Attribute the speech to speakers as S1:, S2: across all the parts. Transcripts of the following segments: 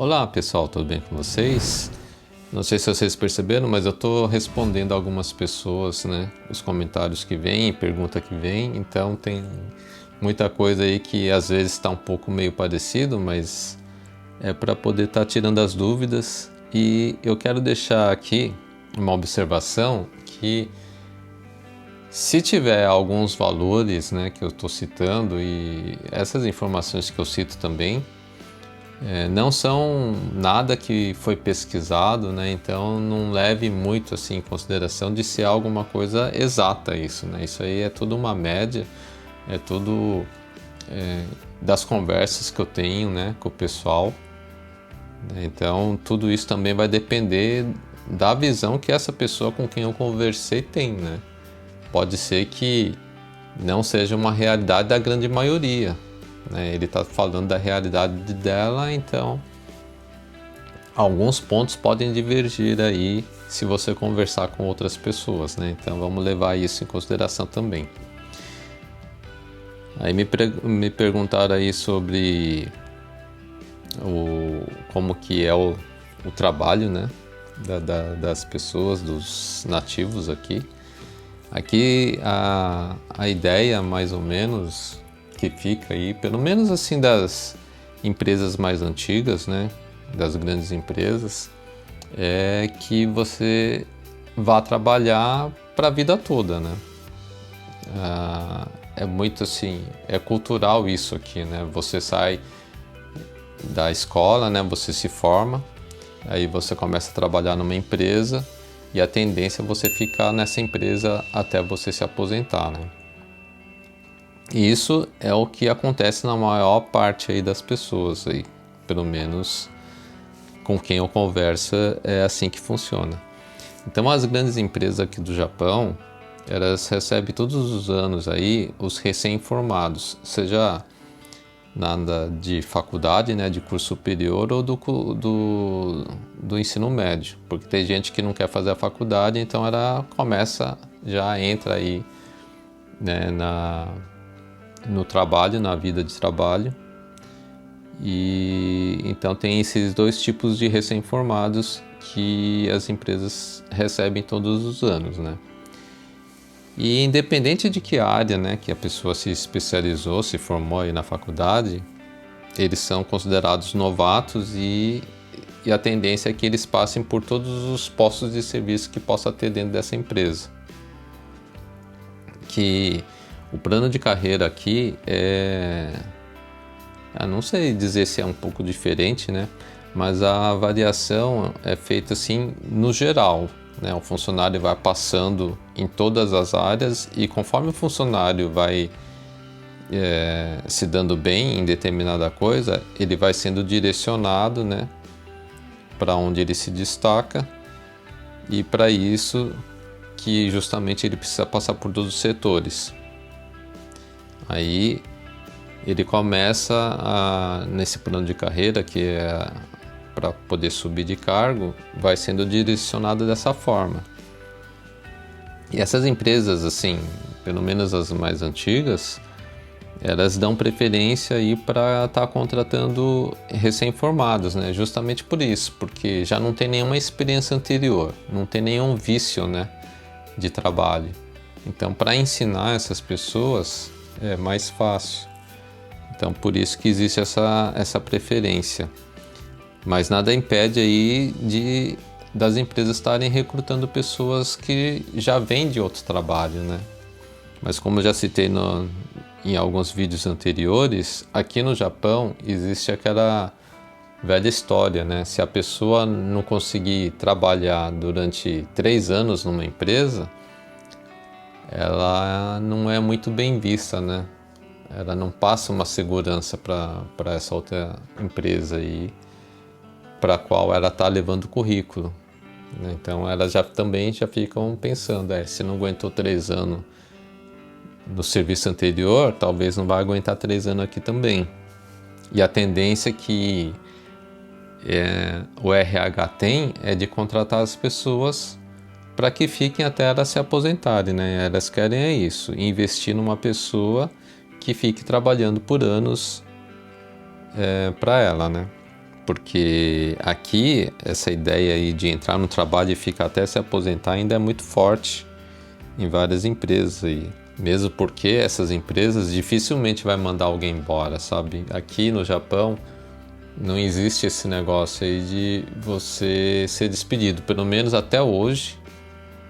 S1: Olá pessoal, tudo bem com vocês? Não sei se vocês perceberam, mas eu estou respondendo algumas pessoas, né? Os comentários que vêm, pergunta que vem, então tem muita coisa aí que às vezes está um pouco meio parecido, mas é para poder estar tirando as dúvidas. E eu quero deixar aqui uma observação que se tiver alguns valores, né, que eu estou citando e essas informações que eu cito também, não são nada que foi pesquisado, né? Então não leve muito assim em consideração de ser alguma coisa exata isso, né? Isso aí é tudo uma média, é tudo das conversas que eu tenho, né, com o pessoal, né? Então tudo isso também vai depender da visão que essa pessoa com quem eu conversei tem, né? Pode ser que não seja uma realidade da grande maioria, né? Ele está falando da realidade dela, então alguns pontos podem divergir aí se você conversar com outras pessoas, né? Então vamos levar isso em consideração também. Aí me perguntaram aí sobre como que é o trabalho, né? Das pessoas, dos nativos aqui. Aqui a ideia mais ou menos que fica aí, pelo menos assim das empresas mais antigas, né, das grandes empresas, é que você vá trabalhar para a vida toda, né? É muito assim, é cultural isso aqui, né? Você sai da escola, né? Você se forma, aí você começa a trabalhar numa empresa e a tendência é você ficar nessa empresa até você se aposentar, né? E isso é o que acontece na maior parte aí das pessoas aí, pelo menos com quem eu converso é assim que funciona. Então as grandes empresas aqui do Japão, elas recebem todos os anos aí os recém-formados, seja nada de faculdade, né, de curso superior ou do ensino médio, porque tem gente que não quer fazer a faculdade, então ela já entra aí, né, no trabalho, na vida de trabalho. E então tem esses dois tipos de recém-formados que as empresas recebem todos os anos, né? E independente de que área, né, que a pessoa se especializou, se formou aí na faculdade, eles são considerados novatos e a tendência é que eles passem por todos os postos de serviço que possa ter dentro dessa empresa. Que o plano de carreira aqui eu não sei dizer se é um pouco diferente, né? Mas a avaliação é feita assim no geral, né? O funcionário vai passando em todas as áreas e conforme o funcionário vai se dando bem em determinada coisa, ele vai sendo direcionado, né, para onde ele se destaca, e para isso que justamente ele precisa passar por todos os setores. Aí ele começa nesse plano de carreira, que é para poder subir de cargo, vai sendo direcionado dessa forma. E essas empresas, assim, pelo menos as mais antigas, elas dão preferência aí para estar contratando recém-formados, né? Justamente por isso, porque já não tem nenhuma experiência anterior, não tem nenhum vício, né, de trabalho. Então, para ensinar essas pessoas é mais fácil. Então, por isso que existe essa preferência. Mas nada impede aí das empresas estarem recrutando pessoas que já vêm de outro trabalho, né? Mas como eu já citei em alguns vídeos anteriores, aqui no Japão existe aquela velha história, né? Se a pessoa não conseguir trabalhar durante 3 anos numa empresa, ela não é muito bem vista, né? Ela não passa uma segurança para essa outra empresa aí, para a qual ela está levando o currículo, né? Então elas também já ficam pensando, se não aguentou 3 anos no serviço anterior, talvez não vai aguentar 3 anos aqui também. E a tendência que o RH tem é de contratar as pessoas para que fiquem até elas se aposentarem, né? Elas querem isso, investir numa pessoa que fique trabalhando por anos para ela, né? Porque aqui, essa ideia aí de entrar no trabalho e ficar até se aposentar ainda é muito forte em várias empresas aí. Mesmo porque essas empresas dificilmente vai mandar alguém embora, sabe? Aqui no Japão não existe esse negócio aí de você ser despedido. Pelo menos até hoje,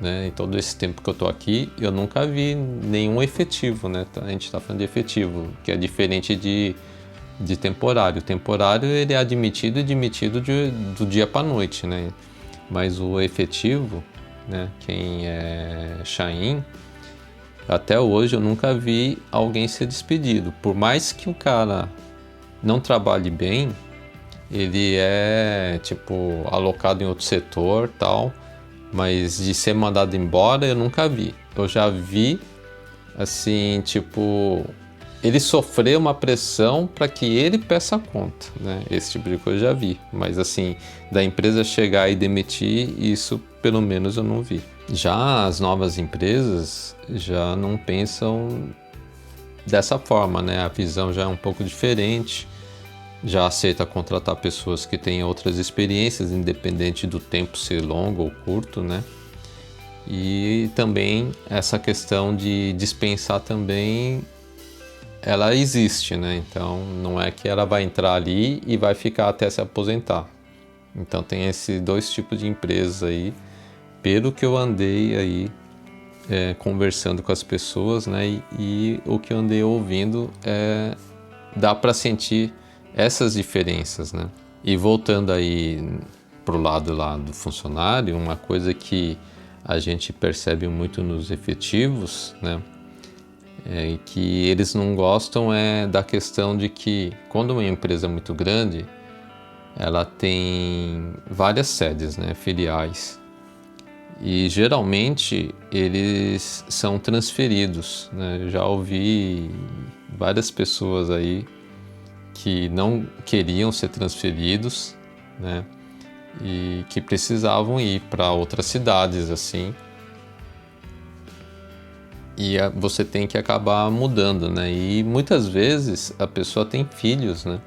S1: né? Em todo esse tempo que eu tô aqui, eu nunca vi nenhum efetivo, né? A gente tá falando de efetivo, que é diferente de temporário. O temporário ele é admitido e demitido do dia para noite, né? Mas o efetivo, né? Quem é Shain, até hoje eu nunca vi alguém ser despedido. Por mais que o cara não trabalhe bem, ele é tipo alocado em outro setor, tal, mas de ser mandado embora eu nunca vi. Eu já vi assim, tipo, ele sofreu uma pressão para que ele peça conta, né? Esse tipo de coisa eu já vi, mas assim, da empresa chegar e demitir, isso pelo menos eu não vi. Já as novas empresas já não pensam dessa forma, né? A visão já é um pouco diferente, já aceita contratar pessoas que têm outras experiências, independente do tempo ser longo ou curto, né? E também essa questão de dispensar também, ela existe, né? Então não é que ela vai entrar ali e vai ficar até se aposentar. Então tem esses dois tipos de empresas aí, pelo que eu andei aí conversando com as pessoas, né? E o que eu andei ouvindo dá para sentir essas diferenças, né? E voltando aí pro lado lá do funcionário, uma coisa que a gente percebe muito nos efetivos, né? E que eles não gostam da questão de que quando uma empresa é muito grande, ela tem várias sedes, né? Filiais. E geralmente eles são transferidos, né? Eu já ouvi várias pessoas aí que não queriam ser transferidos, né? E que precisavam ir para outras cidades, assim. E você tem que acabar mudando, né? E muitas vezes a pessoa tem filhos, né?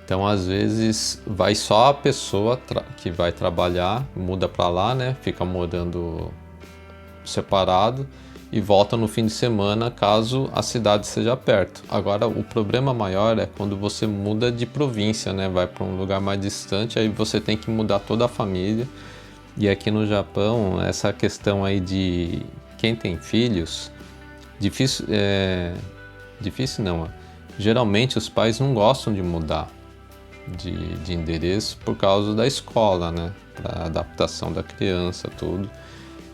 S1: Então, às vezes, vai só a pessoa que vai trabalhar, muda para lá, né? Fica morando separado e volta no fim de semana, caso a cidade seja perto. Agora, o problema maior é quando você muda de província, né? Vai para um lugar mais distante, aí você tem que mudar toda a família. E aqui no Japão, essa questão aí de quem tem filhos, difícil não. Geralmente os pais não gostam de mudar de endereço por causa da escola, né? Para adaptação da criança, tudo.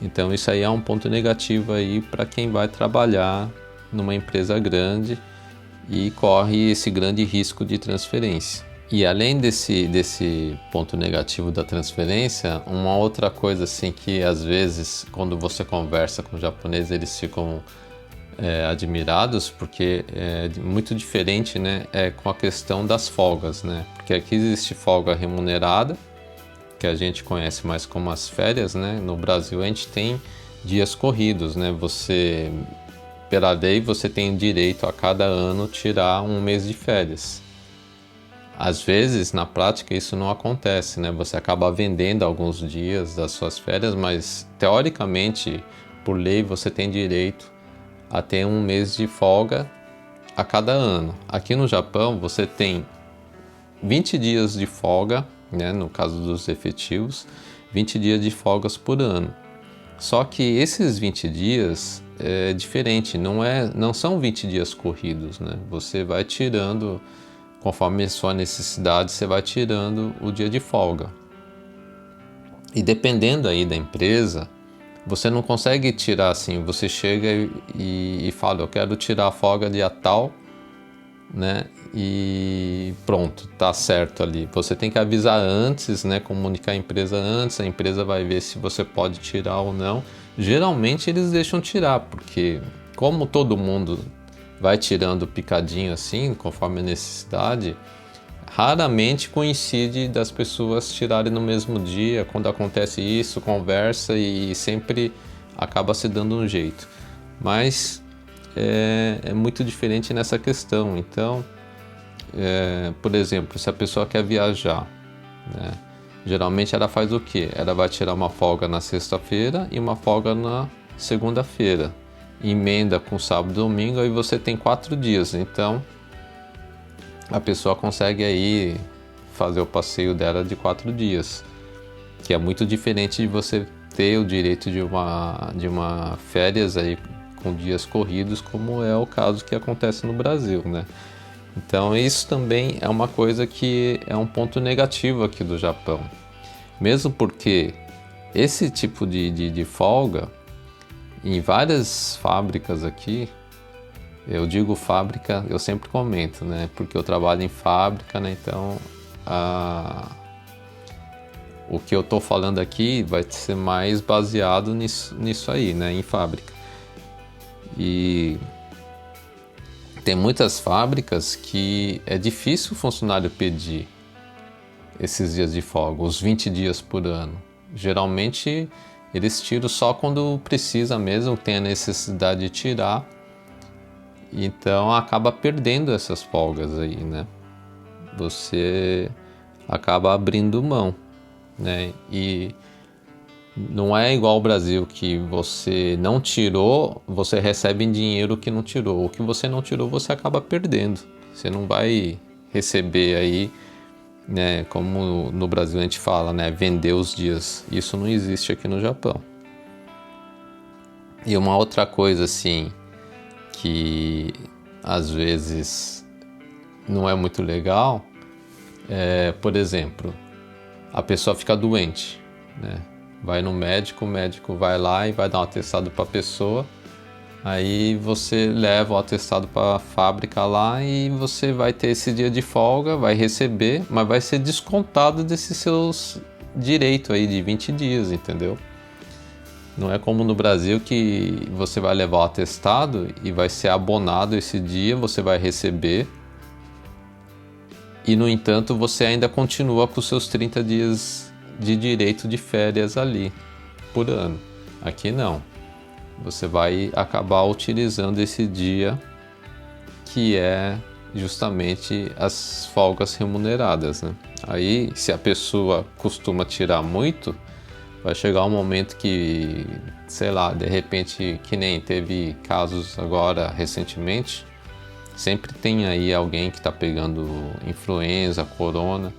S1: Então isso aí é um ponto negativo aí para quem vai trabalhar numa empresa grande e corre esse grande risco de transferência. E além desse ponto negativo da transferência, uma outra coisa assim que às vezes quando você conversa com os japoneses eles ficam admirados, porque é muito diferente, né? Com a questão das folgas, né? Porque aqui existe folga remunerada, que a gente conhece mais como as férias, né? No Brasil a gente tem dias corridos, né? Pela lei, você tem direito a cada ano tirar um mês de férias. Às vezes, na prática, isso não acontece, né? Você acaba vendendo alguns dias das suas férias, mas teoricamente, por lei, você tem direito a ter um mês de folga a cada ano. Aqui no Japão, você tem 20 dias de folga, né? No caso dos efetivos, 20 dias de folgas por ano. Só que esses 20 dias é diferente, não são 20 dias corridos, né? Você vai tirando, conforme a sua necessidade, você vai tirando o dia de folga. E dependendo aí da empresa, você não consegue tirar assim, você chega e fala, eu quero tirar a folga dia tal, né? E pronto, tá certo ali. Você tem que avisar antes, né? Comunicar a empresa antes, a empresa vai ver se você pode tirar ou não. Geralmente eles deixam tirar, porque como todo mundo vai tirando picadinho assim, conforme a necessidade, raramente coincide das pessoas tirarem no mesmo dia. Quando acontece isso, conversa e sempre acaba se dando um jeito. Mas é muito diferente nessa questão. Então, por exemplo, se a pessoa quer viajar, né? Geralmente ela faz o quê? Ela vai tirar uma folga na sexta-feira e uma folga na segunda-feira. Emenda com sábado e domingo, aí você tem 4 dias. Então, a pessoa consegue aí fazer o passeio dela de 4 dias. Que é muito diferente de você ter o direito de uma férias aí com dias corridos, como é o caso que acontece no Brasil, né? Então isso também é uma coisa que é um ponto negativo aqui do Japão. Mesmo porque esse tipo de folga, em várias fábricas aqui, eu digo fábrica, eu sempre comento, né? Porque eu trabalho em fábrica, né? Então o que eu estou falando aqui vai ser mais baseado nisso aí, né? Em fábrica. E tem muitas fábricas que é difícil o funcionário pedir esses dias de folga, os 20 dias por ano. Geralmente eles tiram só quando precisa mesmo, tem a necessidade de tirar. Então acaba perdendo essas folgas aí, né? Você acaba abrindo mão, né? E não é igual ao Brasil, que você não tirou, você recebe em dinheiro o que não tirou. O que você não tirou, você acaba perdendo. Você não vai receber aí, né? Como no Brasil a gente fala, né? Vender os dias. Isso não existe aqui no Japão. E uma outra coisa, assim, que às vezes não é muito legal, por exemplo, a pessoa fica doente, né? Vai no médico, o médico vai lá e vai dar um atestado para a pessoa. Aí você leva o atestado para a fábrica lá e você vai ter esse dia de folga, vai receber, mas vai ser descontado desses seus direitos aí de 20 dias, entendeu? Não é como no Brasil que você vai levar o atestado e vai ser abonado esse dia, você vai receber. E, no entanto, você ainda continua com os seus 30 dias de direito de férias ali por ano. Aqui não. Você vai acabar utilizando esse dia, que é justamente as folgas remuneradas, né? Aí, se a pessoa costuma tirar muito, vai chegar um momento que, sei lá, de repente, que nem teve casos agora recentemente, sempre tem aí alguém que está pegando influenza, corona,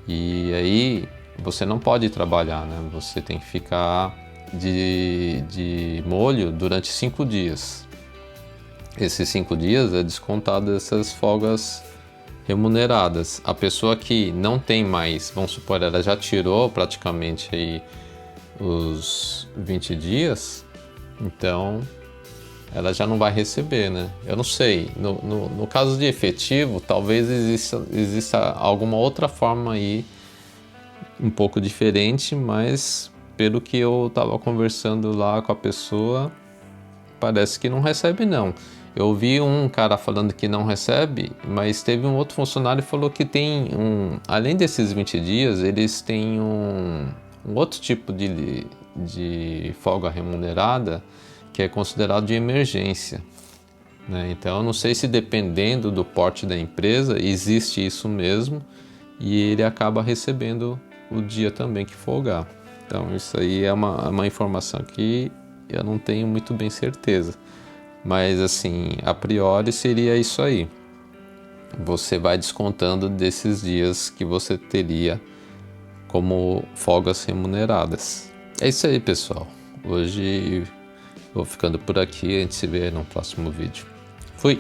S1: e aí você não pode trabalhar, né? Você tem que ficar de molho durante 5 dias. Esses 5 dias é descontado essas folgas remuneradas. A pessoa que não tem mais, vamos supor, ela já tirou praticamente aí os 20 dias, então ela já não vai receber, né? Eu não sei, no caso de efetivo, talvez exista alguma outra forma aí, um pouco diferente, mas pelo que eu estava conversando lá com a pessoa, parece que não recebe não. Eu ouvi um cara falando que não recebe, mas teve um outro funcionário que falou que tem além desses 20 dias, eles têm um outro tipo de folga remunerada, que é considerado de emergência, né? Então eu não sei se, dependendo do porte da empresa, existe isso mesmo, e ele acaba recebendo o dia também que folgar. Então isso aí é uma informação que eu não tenho muito bem certeza, mas assim, a priori seria isso aí. Você vai descontando desses dias que você teria como folgas remuneradas. É isso aí, pessoal. Hoje vou ficando por aqui, a gente se vê no próximo vídeo. Fui!